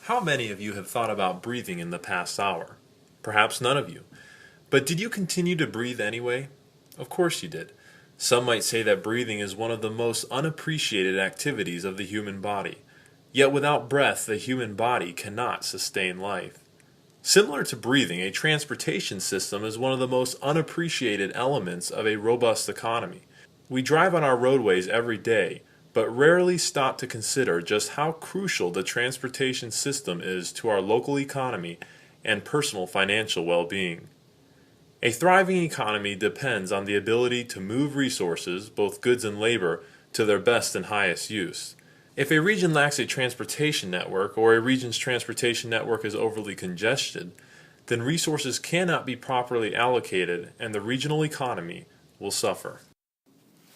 How many of you have thought about breathing in the past hour? Perhaps none of you. But did you continue to breathe anyway? Of course you did. Some might say that breathing is one of the most unappreciated activities of the human body. Yet without breath, the human body cannot sustain life. Similar to breathing, a transportation system is one of the most unappreciated elements of a robust economy. We drive on our roadways every day, but rarely stop to consider just how crucial the transportation system is to our local economy and personal financial well-being. A thriving economy depends on the ability to move resources, both goods and labor, to their best and highest use. If a region lacks a transportation network or a region's transportation network is overly congested, then resources cannot be properly allocated and the regional economy will suffer.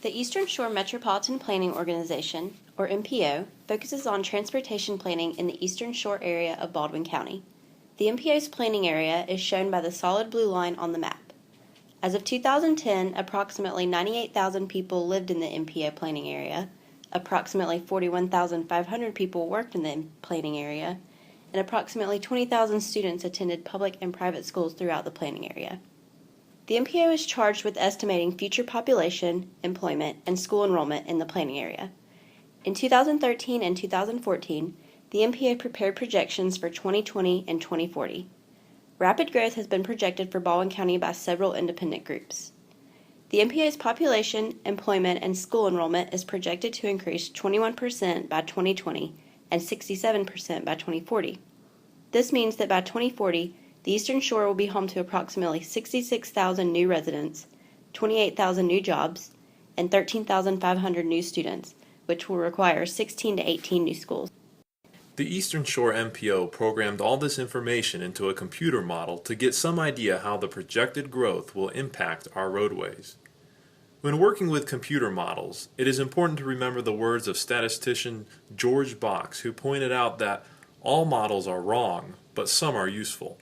The Eastern Shore Metropolitan Planning Organization, or MPO, focuses on transportation planning in the Eastern Shore area of Baldwin County. The MPO's planning area is shown by the solid blue line on the map. As of 2010, approximately 98,000 people lived in the MPO planning area, approximately 41,500 people worked in the planning area, and approximately 20,000 students attended public and private schools throughout the planning area. The MPO is charged with estimating future population, employment, and school enrollment in the planning area. In 2013 and 2014, the MPO prepared projections for 2020 and 2040. Rapid growth has been projected for Baldwin County by several independent groups. The MPO's population, employment, and school enrollment is projected to increase 21% by 2020 and 67% by 2040. This means that by 2040, the Eastern Shore will be home to approximately 66,000 new residents, 28,000 new jobs, and 13,500 new students, which will require 16 to 18 new schools. The Eastern Shore MPO programmed all this information into a computer model to get some idea how the projected growth will impact our roadways. When working with computer models, it is important to remember the words of statistician George Box, who pointed out that all models are wrong, but some are useful.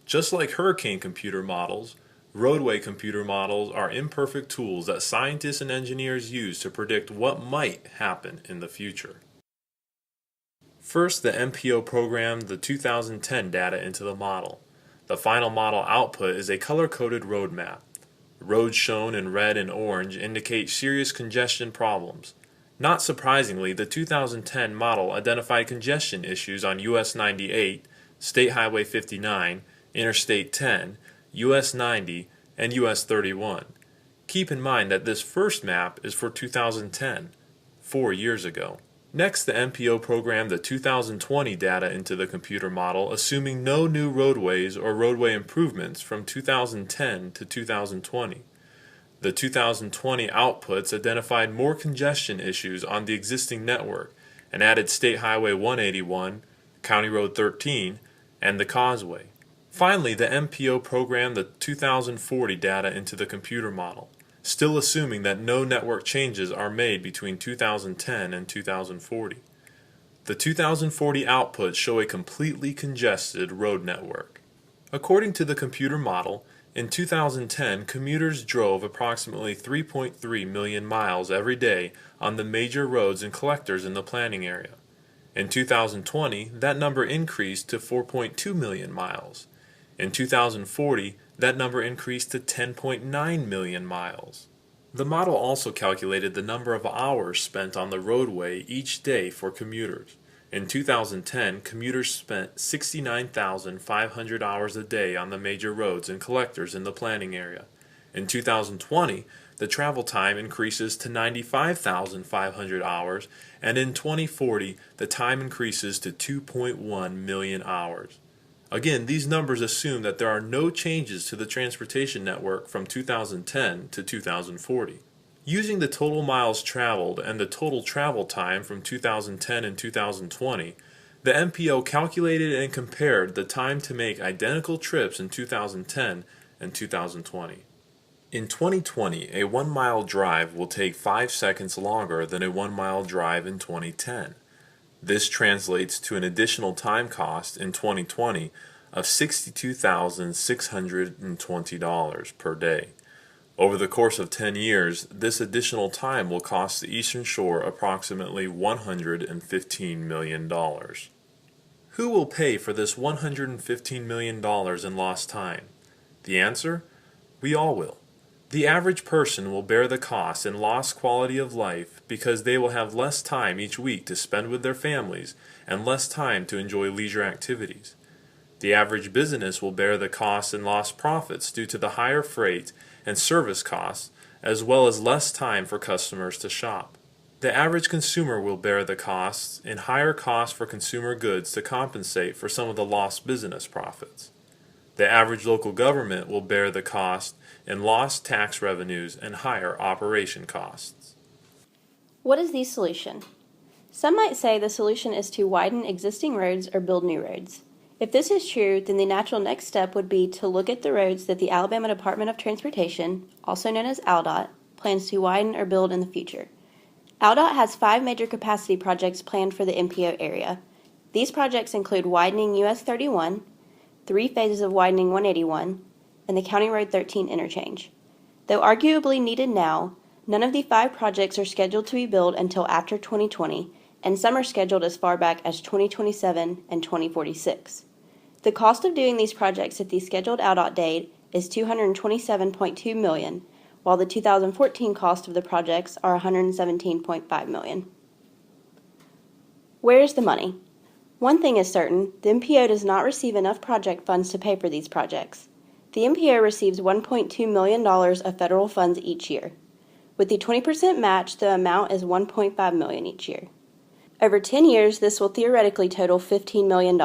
Just like hurricane computer models, roadway computer models are imperfect tools that scientists and engineers use to predict what might happen in the future. First, the MPO programmed the 2010 data into the model. The final model output is a color-coded road map. Roads shown in red and orange indicate serious congestion problems. Not surprisingly, the 2010 model identified congestion issues on US 98, State Highway 59, Interstate 10, US 90, and US 31. Keep in mind that this first map is for 2010, 4 years ago. Next, the MPO programmed the 2020 data into the computer model, assuming no new roadways or roadway improvements from 2010 to 2020. The 2020 outputs identified more congestion issues on the existing network and added State Highway 181, County Road 13, and the Causeway. Finally, the MPO programmed the 2040 data into the computer model, still assuming that no network changes are made between 2010 and 2040. The 2040 outputs show a completely congested road network. According to the computer model, in 2010, commuters drove approximately 3.3 million miles every day on the major roads and collectors in the planning area. In 2020, that number increased to 4.2 million miles. In 2040, that number increased to 10.9 million miles. The model also calculated the number of hours spent on the roadway each day for commuters. In 2010, commuters spent 69,500 hours a day on the major roads and collectors in the planning area. In 2020, the travel time increases to 95,500 hours, and in 2040, the time increases to 2.1 million hours. Again, these numbers assume that there are no changes to the transportation network from 2010 to 2040. Using the total miles traveled and the total travel time from 2010 and 2020, the MPO calculated and compared the time to make identical trips in 2010 and 2020. In 2020, a 1-mile drive will take 5 seconds longer than a 1-mile drive in 2010. This translates to an additional time cost in 2020 of $62,620 per day. Over the course of 10 years, this additional time will cost the Eastern Shore approximately $115 million. Who will pay for this $115 million in lost time? The answer? We all will. The average person will bear the cost in lost quality of life because they will have less time each week to spend with their families and less time to enjoy leisure activities. The average business will bear the cost in lost profits due to the higher freight and service costs, as well as less time for customers to shop. The average consumer will bear the costs in higher costs for consumer goods to compensate for some of the lost business profits. The average local government will bear the cost in lost tax revenues and higher operation costs. What is the solution? Some might say the solution is to widen existing roads or build new roads. If this is true, then the natural next step would be to look at the roads that the Alabama Department of Transportation, also known as ALDOT, plans to widen or build in the future. ALDOT has 5 major capacity projects planned for the MPO area. These projects include widening US 31, 3 phases of widening 181, and the County Road 13 interchange. Though arguably needed now, none of the 5 projects are scheduled to be built until after 2020, and some are scheduled as far back as 2027 and 2046. The cost of doing these projects at the scheduled ALDOT date is $227.2 million, while the 2014 cost of the projects are $117.5 million. Where is the money? One thing is certain, the MPO does not receive enough project funds to pay for these projects. The MPO receives $1.2 million of federal funds each year. With the 20% match, the amount is $1.5 million each year. Over 10 years, this will theoretically total $15 million.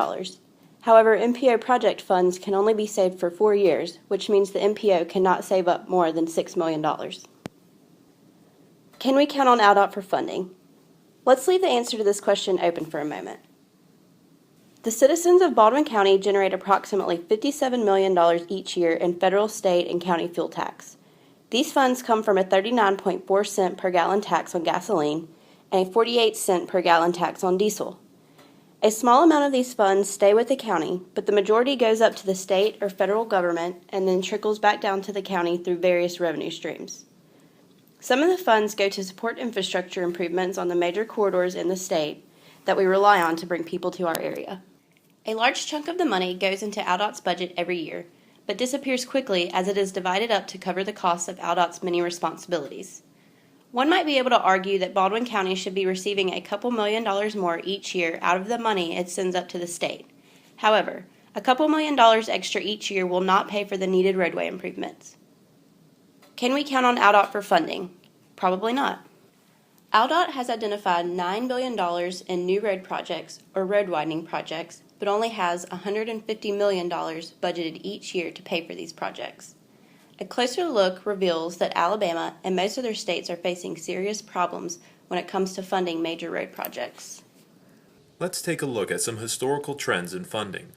However, MPO project funds can only be saved for 4 years, which means the MPO cannot save up more than $6 million. Can we count on ALDOT for funding? Let's leave the answer to this question open for a moment. The citizens of Baldwin County generate approximately $57 million each year in federal, state, and county fuel tax. These funds come from a 39.4 cent per gallon tax on gasoline and a 48 cent per gallon tax on diesel. A small amount of these funds stay with the county, but the majority goes up to the state or federal government and then trickles back down to the county through various revenue streams. Some of the funds go to support infrastructure improvements on the major corridors in the state that we rely on to bring people to our area. A large chunk of the money goes into ALDOT's budget every year, but disappears quickly as it is divided up to cover the costs of ALDOT's many responsibilities. One might be able to argue that Baldwin County should be receiving a couple $1,000,000 more each year out of the money it sends up to the state. However, a couple $1,000,000 extra each year will not pay for the needed roadway improvements. Can we count on ALDOT for funding? Probably not. ALDOT has identified $9 billion in new road projects or road widening projects, but only has $150 million budgeted each year to pay for these projects. A closer look reveals that Alabama and most other states are facing serious problems when it comes to funding major road projects. Let's take a look at some historical trends in funding.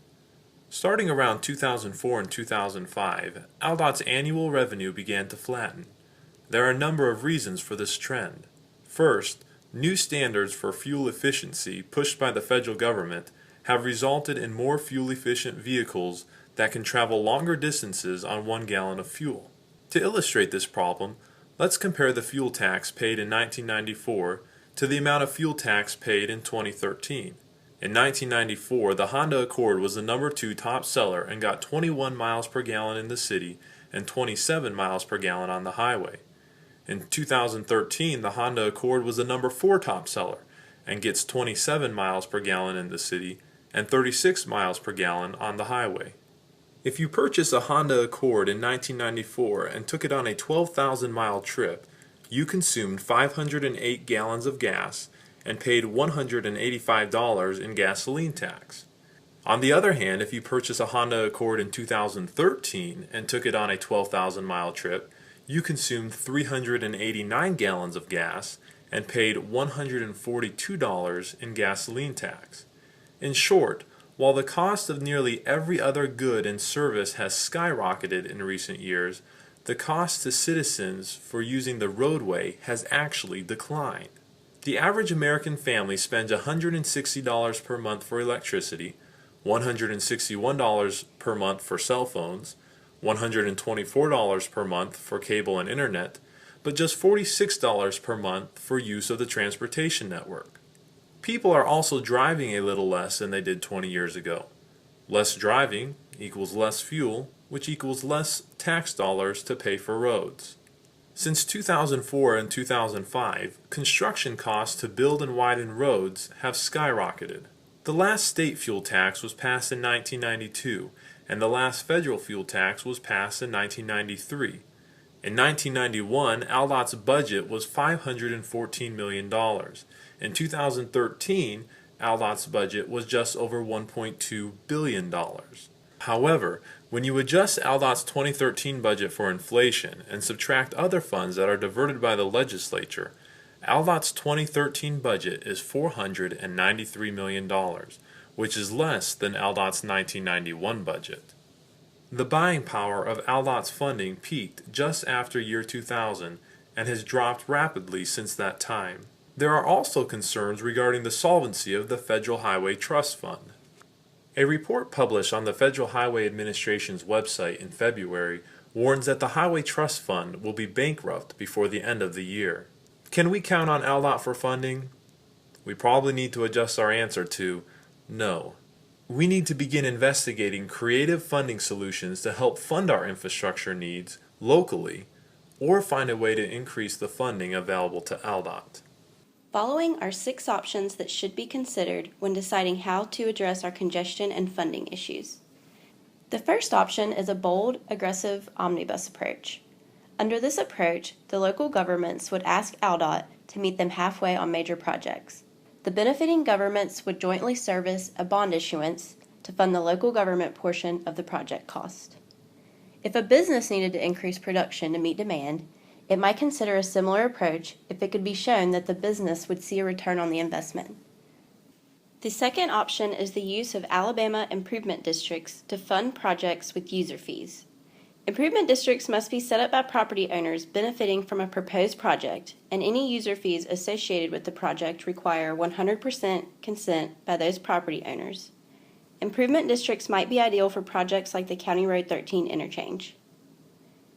Starting around 2004 and 2005, ALDOT's annual revenue began to flatten. There are a number of reasons for this trend. First, new standards for fuel efficiency pushed by the federal government have resulted in more fuel-efficient vehicles that can travel longer distances on 1 gallon of fuel. To illustrate this problem, let's compare the fuel tax paid in 1994 to the amount of fuel tax paid in 2013. In 1994, the Honda Accord was the number 2 top seller and got 21 miles per gallon in the city and 27 miles per gallon on the highway. In 2013, the Honda Accord was the number 4 top seller and gets 27 miles per gallon in the city and 36 miles per gallon on the highway. If you purchase a Honda Accord in 1994 and took it on a 12,000-mile trip, you consumed 508 gallons of gas and paid $185 in gasoline tax. On the other hand, if you purchase a Honda Accord in 2013 and took it on a 12,000-mile trip, you consumed 389 gallons of gas and paid $142 in gasoline tax. In short, while the cost of nearly every other good and service has skyrocketed in recent years, the cost to citizens for using the roadway has actually declined. The average American family spends $160 per month for electricity, $161 per month for cell phones, $124 per month for cable and internet, but just $46 per month for use of the transportation network. People are also driving a little less than they did 20 years ago. Less driving equals less fuel, which equals less tax dollars to pay for roads. Since 2004 and 2005, construction costs to build and widen roads have skyrocketed. The last state fuel tax was passed in 1992, and the last federal fuel tax was passed in 1993. In 1991, ALDOT's budget was $514 million. In 2013, ALDOT's budget was just over $1.2 billion. However, when you adjust ALDOT's 2013 budget for inflation and subtract other funds that are diverted by the legislature, ALDOT's 2013 budget is $493 million, which is less than ALDOT's 1991 budget. The buying power of ALDOT's funding peaked just after year 2000 and has dropped rapidly since that time. There are also concerns regarding the solvency of the Federal Highway Trust Fund. A report published on the Federal Highway Administration's website in February warns that the Highway Trust Fund will be bankrupt before the end of the year. Can we count on ALDOT for funding? We probably need to adjust our answer to no. We need to begin investigating creative funding solutions to help fund our infrastructure needs locally, or find a way to increase the funding available to ALDOT. Following are 6 options that should be considered when deciding how to address our congestion and funding issues. The first option is a bold, aggressive omnibus approach. Under this approach, the local governments would ask ALDOT to meet them halfway on major projects. The benefiting governments would jointly service a bond issuance to fund the local government portion of the project cost. If a business needed to increase production to meet demand, it might consider a similar approach if it could be shown that the business would see a return on the investment. The second option is the use of Alabama improvement districts to fund projects with user fees. Improvement districts must be set up by property owners benefiting from a proposed project, and any user fees associated with the project require 100% consent by those property owners. Improvement districts might be ideal for projects like the County Road 13 interchange.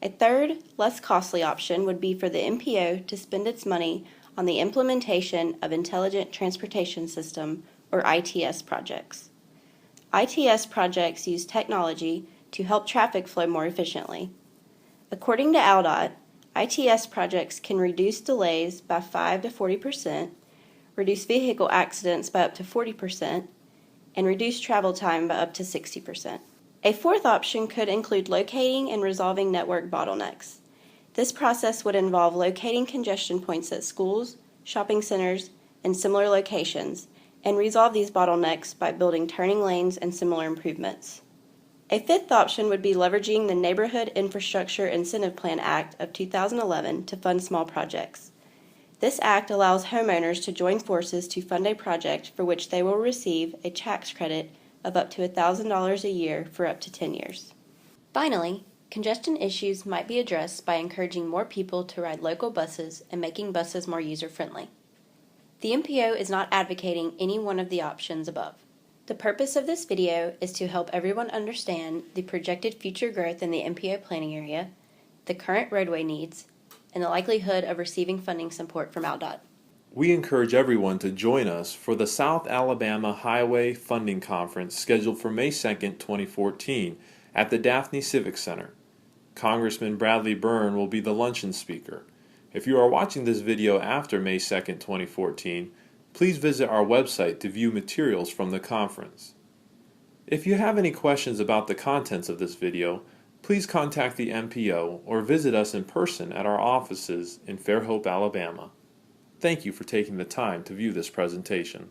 A third, less costly option would be for the MPO to spend its money on the implementation of Intelligent Transportation System, or ITS projects. ITS projects use technology to help traffic flow more efficiently. According to ALDOT, ITS projects can reduce delays by 5 to 40%, reduce vehicle accidents by up to 40%, and reduce travel time by up to 60%. A fourth option could include locating and resolving network bottlenecks. This process would involve locating congestion points at schools, shopping centers, and similar locations, and resolve these bottlenecks by building turning lanes and similar improvements. A fifth option would be leveraging the Neighborhood Infrastructure Incentive Plan Act of 2011 to fund small projects. This act allows homeowners to join forces to fund a project for which they will receive a tax credit of up to $1,000 a year for up to 10 years. Finally, congestion issues might be addressed by encouraging more people to ride local buses and making buses more user-friendly. The MPO is not advocating any one of the options above. The purpose of this video is to help everyone understand the projected future growth in the MPO planning area, the current roadway needs, and the likelihood of receiving funding support from ALDOT. We encourage everyone to join us for the South Alabama Highway Funding Conference scheduled for May 2, 2014 at the Daphne Civic Center. Congressman Bradley Byrne will be the luncheon speaker. If you are watching this video after May 2, 2014, please visit our website to view materials from the conference. If you have any questions about the contents of this video, please contact the MPO or visit us in person at our offices in Fairhope, Alabama. Thank you for taking the time to view this presentation.